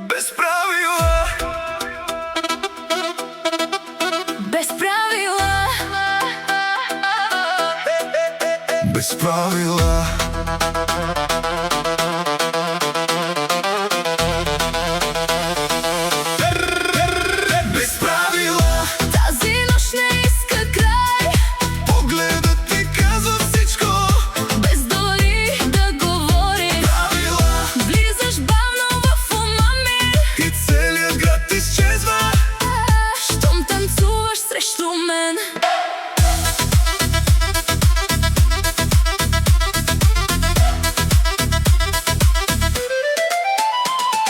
Без правила. Без правила. Без правила. Без правила. Тази нощ не иска край. Погледът ти казва всичко. Без дори да говори. Правила. Влизаш бавно в ума ми. И целият град изчезва. Щом танцуваш срещу мен.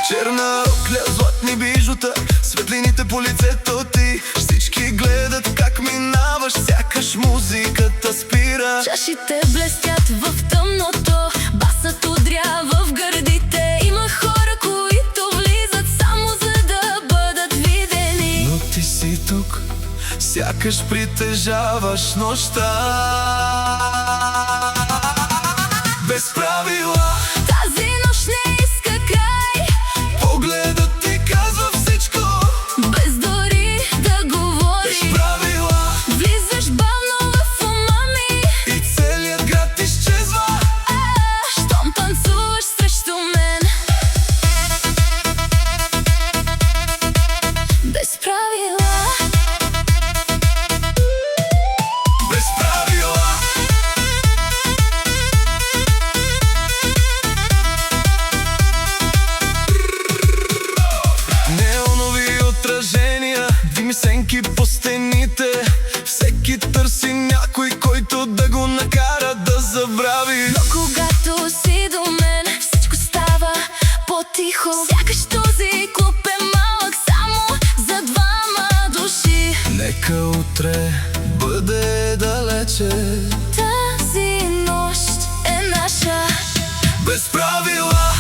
Черна рокля, златни бижута, светлините по лицето ти. Всички гледат как минаваш, сякаш музиката спира. Чашите блестят в тъмното, басът удря в гърдите. Има хора, които влизат само за да бъдат видени. Но ти си тук, сякаш притежаваш нощта. Без правила. Тази нощ не иска край. Погледът ти казва всичко. Без дори да говори. Без правила. Влизаш бавно в ума ми. И целият град изчезва. Щом танцуваш срещу мен. Без правила. Без правила. Неонови отражения, дими сенки по стените. Всеки търси някой, който да го накара да забрави. Но когато си до мен, всичко става по-тихо. Сякаш този клуб е малък само за двама души. Нека утре бъде далече. Тази нощ е наша. Без правила.